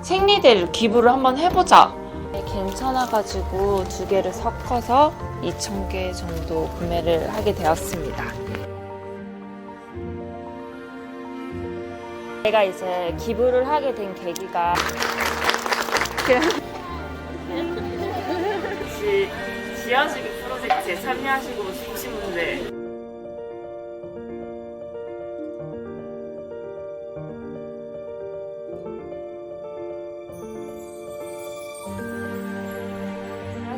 생리대를 기부를 한번 해보자. 괜찮아가지고 2개를 섞어서 2,000개 정도 구매를 하게 되었습니다. 제가 이제 기부를 하게 된 계기가 지어주기 프로젝트에 참여하시고 싶으신 분들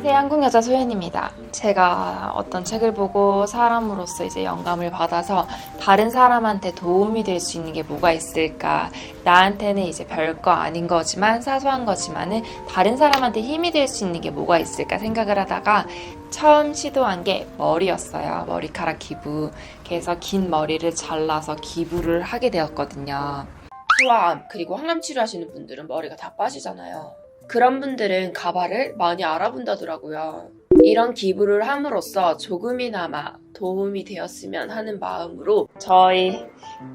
안녕하세요, 한국여자 소연입니다. 제가 어떤 책을 보고 사람으로서 이제 영감을 받아서 다른 사람한테 도움이 될 수 있는 게 뭐가 있을까? 나한테는 이제 별거 아닌 거지만 사소한 거지만은 다른 사람한테 힘이 될 수 있는 게 뭐가 있을까 생각을 하다가 처음 시도한 게 머리였어요. 머리카락 기부. 그래서 긴 머리를 잘라서 기부를 하게 되었거든요. 수암 그리고 항암 치료하시는 분들은 머리가 다 빠지잖아요. 그런 분들은 가발을 많이 알아본다더라고요. 이런 기부를 함으로써 조금이나마 도움이 되었으면 하는 마음으로 저희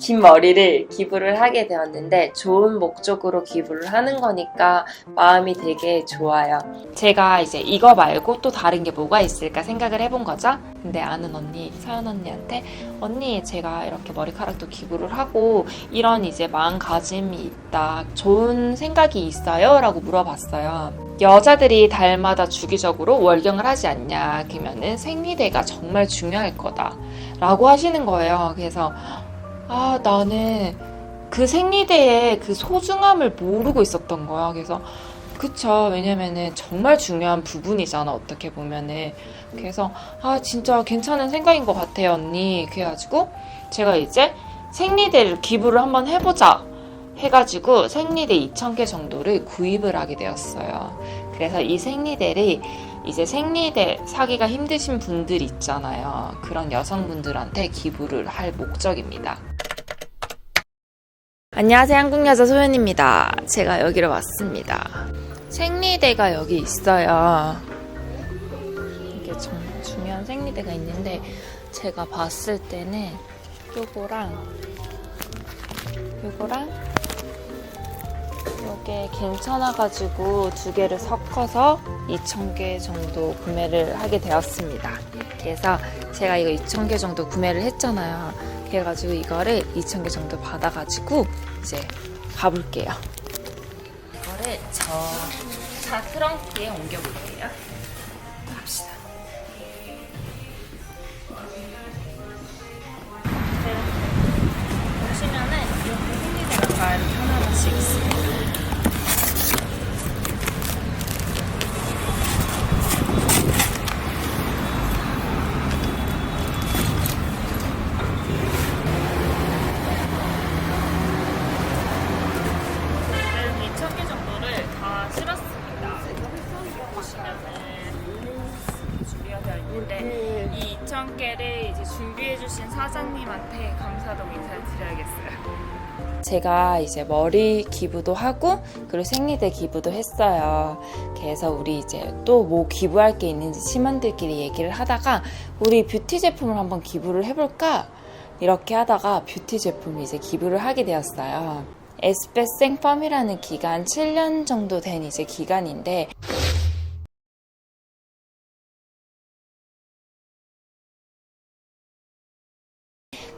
긴 머리를 기부를 하게 되었는데 좋은 목적으로 기부를 하는 거니까 마음이 되게 좋아요. 제가 이제 이거 말고 또 다른 게 뭐가 있을까 생각을 해본 거죠. 근데 아는 언니, 서연 언니한테 언니 제가 이렇게 머리카락도 기부를 하고 이런 이제 마음가짐이 있다. 좋은 생각이 있어요? 라고 물어봤어요. 여자들이 달마다 주기적으로 월경을 하지 않냐. 그러면은 생리대가 정말 중요할 거다. 라고 하시는 거예요. 그래서 나는 그 생리대의 그 소중함을 모르고 있었던 거야. 그래서 그쵸. 왜냐면은 정말 중요한 부분이잖아. 어떻게 보면은. 그래서 진짜 괜찮은 생각인 것 같아요, 언니. 그래가지고 제가 이제 생리대를 기부를 한번 해보자 해가지고 생리대 2,000개 정도를 구입을 하게 되었어요. 그래서 이 생리대를 이제 생리대 사기가 힘드신 분들 있잖아요. 그런 여성분들한테 기부를 할 목적입니다. 안녕하세요, 한국여자 소연입니다. 제가 여기로 왔습니다. 생리대가 여기 있어요. 이게 정말 중요한 생리대가 있는데 제가 봤을 때는 요거랑 요게 괜찮아가지고 2개를 섞어서 2,000개 정도 구매를 하게 되었습니다. 그래서 제가 이거 2,000개 정도 구매를 했잖아요. 그래가지고 이거를 2,000개 정도 받아가지고 이제 가볼게요. 이거를 저 차 트렁크에 옮겨볼게요. 갑시다. 보시면은 이렇게 생리대가 다 이렇게 하나씩 있습니다. 이 2,000개를 이제 준비해주신 사장님한테 감사하다고 인사를 드려야겠어요. 제가 이제 머리 기부도 하고 그리고 생리대 기부도 했어요. 그래서 우리 이제 또 뭐 기부할 게 있는지 팀원들끼리 얘기를 하다가 우리 뷰티 제품을 한번 기부를 해볼까? 이렇게 하다가 뷰티 제품을 이제 기부를 하게 되었어요. 에스페 생펌이라는 기간 7년 정도 된 이제 기간인데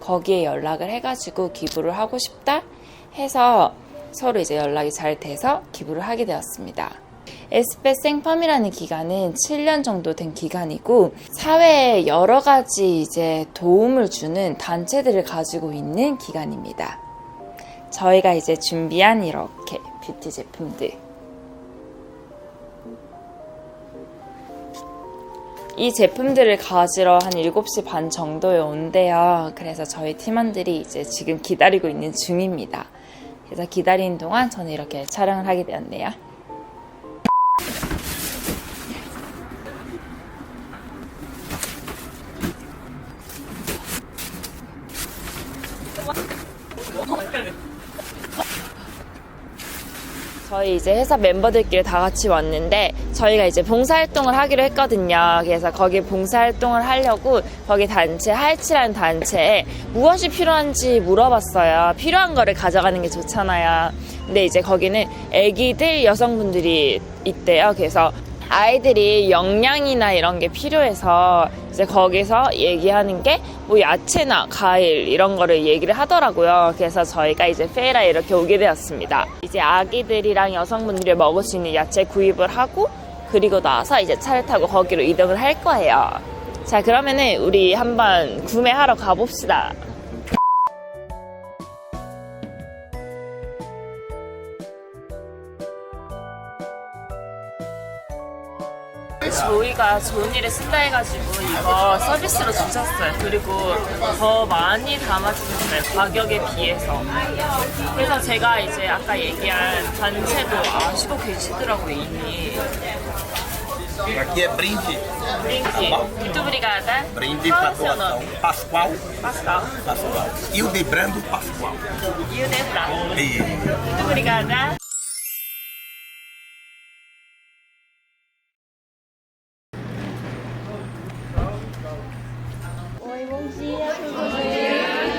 거기에 연락을 해가지고 기부를 하고 싶다 해서 서로 이제 연락이 잘 돼서 기부를 하게 되었습니다. 에스페 생펌이라는 기간은 7년 정도 된 기간이고 사회에 여러 가지 이제 도움을 주는 단체들을 가지고 있는 기간입니다. 저희가 이제 준비한 이렇게 뷰티 제품들 이 제품들을 가지러 한 7시 반 정도에 온대요. 그래서 저희 팀원들이 이제 지금 기다리고 있는 중입니다. 그래서 기다리는 동안 저는 이렇게 촬영을 하게 되었네요. 저희 이제 회사 멤버들끼리 다 같이 왔는데 저희가 이제 봉사활동을 하기로 했거든요. 그래서 거기 봉사활동을 하려고 거기 단체 하이치라는 단체에 무엇이 필요한지 물어봤어요. 필요한 거를 가져가는 게 좋잖아요. 근데 이제 거기는 애기들 여성분들이 있대요. 그래서 아이들이 영양이나 이런 게 필요해서 이제 거기서 얘기하는 게 뭐 야채나 과일 이런 거를 얘기를 하더라고요. 그래서 저희가 이제 페이라 이렇게 오게 되었습니다. 이제 아기들이랑 여성분들이 먹을 수 있는 야채 구입을 하고 그리고 나서 이제 차를 타고 거기로 이동을 할 거예요. 자, 그러면은 우리 한번 구매하러 가봅시다. 저희가 좋은 일에 쓴다 해가지고 이거 서비스로 주셨어요. 그리고 더 많이 담아주셨어요. 가격에 비해서. 그래서 제가 이제 아까 얘기한 단체도 아시고 계시더라고요, 이미. Aqui é brinde. 브링키. Muito obrigada. Brinde Qual é para o seu doação. nome? Pascoal. Pascal. Pascoal. E o de Brando Pascoal. E o Debra. E Muito obrigada.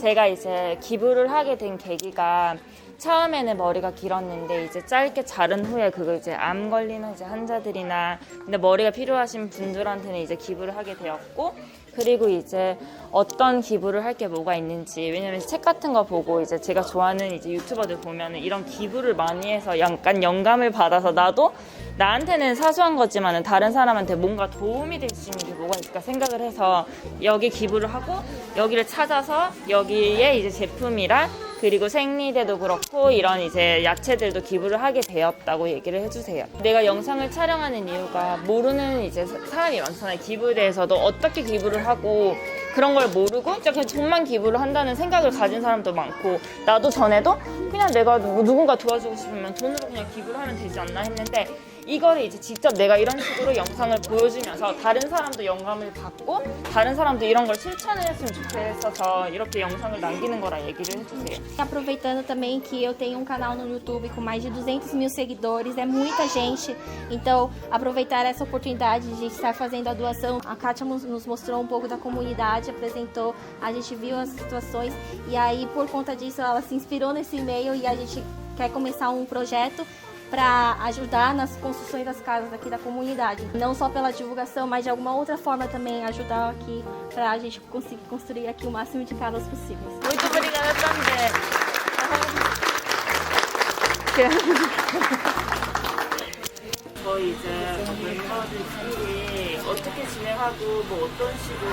제가 이제 기부를 하게 된 계기가 처음에는 머리가 길었는데 이제 짧게 자른 후에 그걸 이제 암 걸리는 이제 환자들이나 근데 머리가 필요하신 분들한테는 이제 기부를 하게 되었고 그리고 이제 어떤 기부를 할 게 뭐가 있는지 왜냐면 책 같은 거 보고 이제 제가 좋아하는 이제 유튜버들 보면은 이런 기부를 많이 해서 약간 영감을 받아서 나도 나한테는 사소한 거지만은 다른 사람한테 뭔가 도움이 될 수 있는 게 뭐가 있을까 생각을 해서 여기 기부를 하고 여기를 찾아서 여기에 이제 제품이랑 그리고 생리대도 그렇고 이런 이제 야채들도 기부를 하게 되었다고 얘기를 해주세요. 내가 영상을 촬영하는 이유가 모르는 이제 사람이 많잖아요. 기부에 대해서도 어떻게 기부를 하고 그런 걸 모르고 그냥 돈만 기부를 한다는 생각을 가진 사람도 많고 나도 전에도 그냥 내가 누군가 도와주고 싶으면 돈으로 그냥 기부를 하면 되지 않나 했는데 이거를 이제 직접 내가 이런 식으로 영상을 보여주면서 다른 사람도 영감을 받고 다른 사람도 이런 걸 실천을 했으면 좋겠어서 이렇게 영상을 남기는 거라 얘기를 해주세요. Aproveitando também que eu tenho um canal no YouTube com mais de 200 mil seguidores, é muita gente, então aproveitar essa oportunidade de estar fazendo a doação. A Kátia nos mostrou um pouco da comunidade, apresentou, a gente viu as situações e aí por conta disso ela se inspirou nesse e-mail e a gente quer começar um projeto para ajudar nas construções das casas aqui da comunidade. Não só pela divulgação, mas de alguma outra forma também ajudar aqui para a gente conseguir construir aqui o máximo de casas possíveis. Muito obrigada também. 저희 이제 멤버들끼리 어떻게 진행하고 뭐 어떤 식으로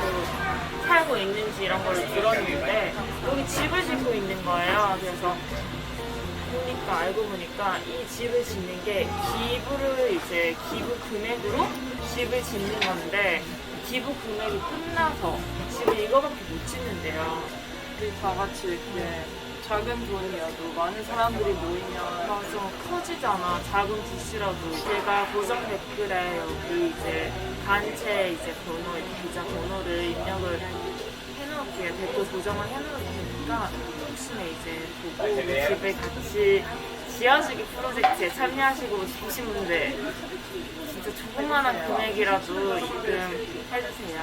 살고 있는지 이런 걸 들었는데 여기 집을 짓고 있는 거예요. 그래서 알고 보니까 이 집을 짓는 게 기부를 이제 기부 금액으로 집을 짓는 건데 기부 금액이 끝나서 집을 이거밖에 못 짓는데요. 우리 다 같이 이렇게 작은 돈이라도 많은 사람들이 모이면 맞아 커지잖아. 작은 붓이라도 제가 고정 댓글에 여기 이제 단체 이제 번호 계좌 번호를 입력을 해놓을게요. 댓글 고정을 해놓을 테니까 혹시나 이제 보고 집을 같이 지어주기 프로젝트에 참여하시고 싶으신 분들 진짜 조그만한 금액이라도 입금해주세요.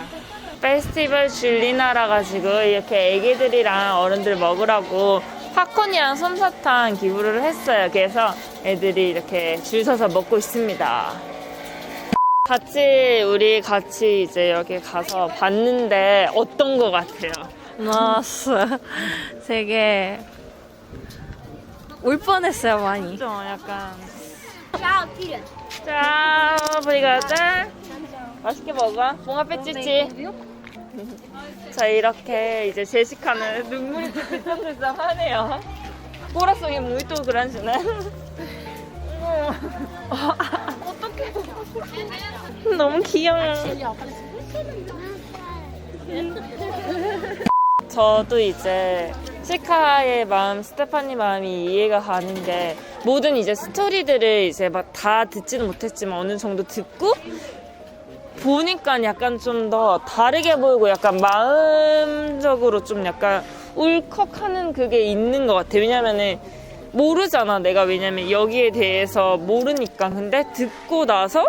페스티벌 줄리나라 가지고 이렇게 애기들이랑 어른들 먹으라고 팝콘이랑 솜사탕 기부를 했어요. 그래서 애들이 이렇게 줄 서서 먹고 있습니다. 우리 같이 이제 여기 가서 봤는데 어떤 거 같아요? Nossa, 되게 울 뻔했어요 많이. 좀 약간 Tchau, filha. 짠 오브리가다 맛있게 먹어. 뭔가 빼찌찌. 자 이렇게 이제 제시카는 눈물이 들썩들썩하네요. 꼬라송이 무이또 그란시네. 어떡해. 너무 귀여워. 저도 이제 시카의 마음, 스테파니 마음이 이해가 가는 게 모든 이제 스토리들을 이제 막 다 듣지는 못했지만 어느 정도 듣고 보니까 약간 좀 더 다르게 보이고 약간 마음적으로 좀 약간 울컥하는 그게 있는 것 같아요. 왜냐면은 모르잖아, 내가. 왜냐면 여기에 대해서 모르니까. 근데 듣고 나서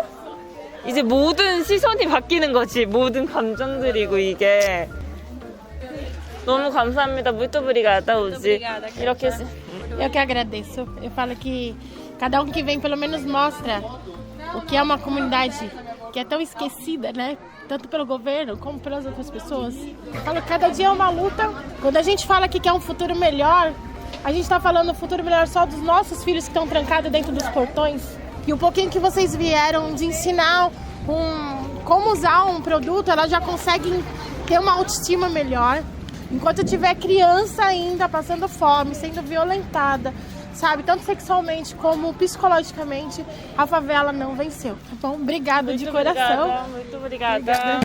이제 모든 시선이 바뀌는 거지. 모든 감정들이고 이게. 너무 감사합니다. Muito obrigada, Uzi. 이렇게 Eu que agradeço. Eu falo que cada um que vem pelo menos mostra o que é uma comunidade que é tão esquecida, né? Tanto pelo governo como pelas outras pessoas. Eu falo que cada dia é uma luta. Quando a gente fala que quer um futuro melhor, a gente tá falando um futuro melhor só dos nossos filhos que estão trancados dentro dos portões. E um pouquinho que vocês vieram de ensinar como usar um produto, elas já conseguem ter uma autoestima melhor. Enquanto tiver criança ainda passando fome, sendo violentada, sabe? Tanto sexualmente como psicologicamente, a favela não venceu, tá bom? Obrigada de coração. Muito obrigada.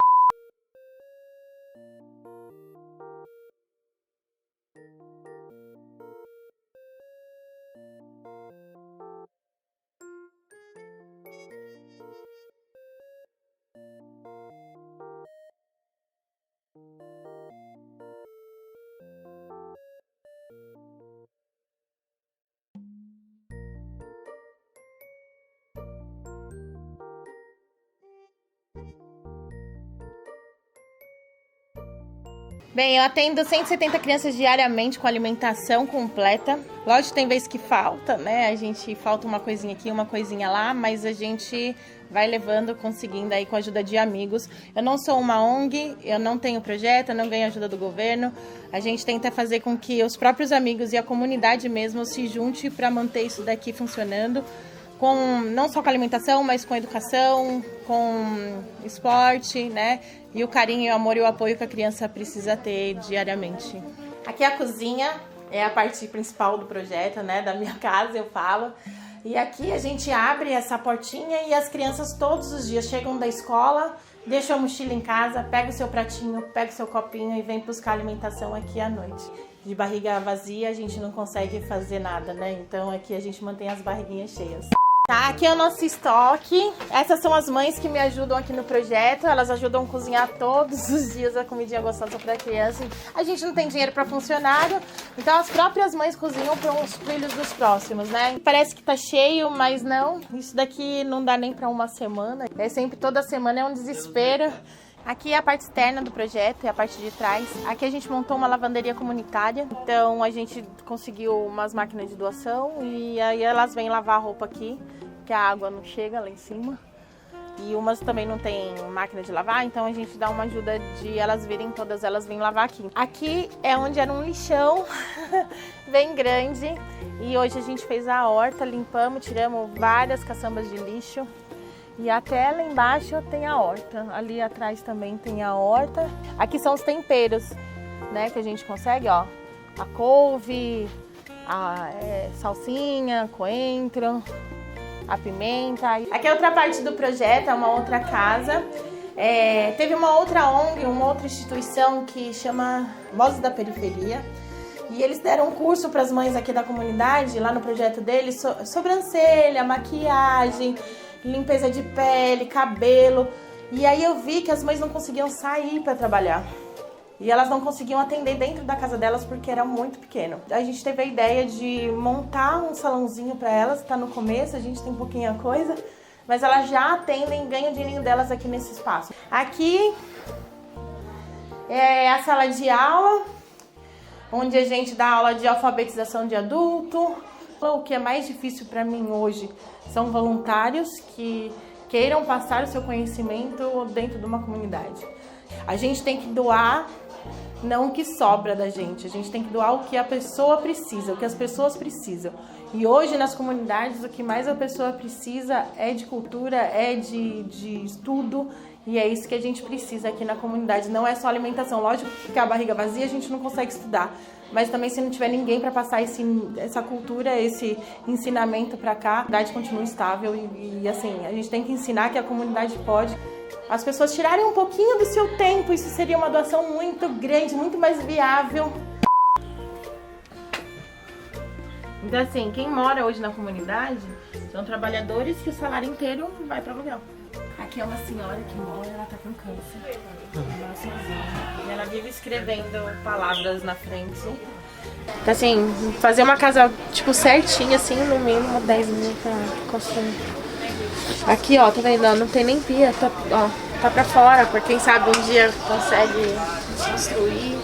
Bem, eu atendo 170 crianças diariamente com alimentação completa. Lógico, tem vezes que falta, né? A gente falta uma coisinha aqui, uma coisinha lá, mas a gente vai levando, conseguindo aí com a ajuda de amigos. Eu não sou uma ONG, eu não tenho projeto, eu não ganho ajuda do governo. A gente tenta fazer com que os próprios amigos e a comunidade mesmo se junte para manter isso daqui funcionando. Não só com alimentação, mas com educação, com esporte, né? E o carinho, o amor e o apoio que a criança precisa ter diariamente. Aqui é a cozinha, é a parte principal do projeto, né? Da minha casa, eu falo. E aqui a gente abre essa portinha e as crianças todos os dias chegam da escola, deixam a mochila em casa, pega o seu pratinho, pega o seu copinho e vem buscar alimentação aqui à noite. De barriga vazia a gente não consegue fazer nada, né? Então aqui a gente mantém as barriguinhas cheias. Tá, aqui é o nosso estoque. Essas são as mães que me ajudam aqui no projeto. Elas ajudam a cozinhar todos os dias a comidinha gostosa para criança. A gente não tem dinheiro para funcionário, então as próprias mães cozinham para os filhos dos próximos, né? Parece que tá cheio, mas não. Isso daqui não dá nem para uma semana. É sempre toda semana é um desespero. Aqui é a parte externa do projeto, é a parte de trás. Aqui a gente montou uma lavanderia comunitária, então a gente conseguiu umas máquinas de doação e aí elas vêm lavar a roupa aqui, que a água não chega lá em cima. E umas também não tem máquina de lavar, então a gente dá uma ajuda de elas virem, todas elas vêm lavar aqui. Aqui é onde era um lixão bem grande e hoje a gente fez a horta, limpamos, tiramos várias caçambas de lixo. E até lá embaixo tem a horta, ali atrás também tem a horta. Aqui são os temperos, né, que a gente consegue, ó. A couve, a salsinha, coentro, a pimenta. Aqui é outra parte do projeto, é uma outra casa. Teve uma outra ONG, uma outra instituição que chama Vozes da Periferia. E eles deram um curso para as mães aqui da comunidade, lá no projeto deles, sobrancelha, maquiagem, limpeza de pele, cabelo. E aí eu vi que as mães não conseguiam sair para trabalhar. E elas não conseguiam atender dentro da casa delas porque era muito pequeno. A gente teve a ideia de montar um salãozinho para elas, tá no começo, a gente tem pouquinha coisa, mas elas já atendem, ganham o dinheirinho delas aqui nesse espaço. Aqui é a sala de aula, onde a gente dá aula de alfabetização de adulto. O que é mais difícil para mim hoje são voluntários que queiram passar o seu conhecimento dentro de uma comunidade. A gente tem que doar não o que sobra da gente, a gente tem que doar o que a pessoa precisa, o que as pessoas precisam. E hoje nas comunidades o que mais a pessoa precisa é de cultura, é de estudo, e é isso que a gente precisa aqui na comunidade. Não é só alimentação, lógico que a barriga vazia a gente não consegue estudar, mas também se não tiver ninguém para passar essa cultura, esse ensinamento para cá, a comunidade continua estável e assim, a gente tem que ensinar que a comunidade pode. As pessoas tirarem um pouquinho do seu tempo, isso seria uma doação muito grande, muito mais viável. Então assim, quem mora hoje na comunidade são trabalhadores que o salário inteiro vai para aluguel. Aqui é uma senhora que mora, ela tá com câncer. Ela mora sozinha. E ela vive escrevendo palavras na frente Então, assim, fazer uma casa, tipo, certinha, assim, no mínimo 10 mil pra construir. Aqui, ó, tá vendo? Ó, não tem nem pia, tá, ó, tá pra fora, porque quem sabe um dia consegue construir.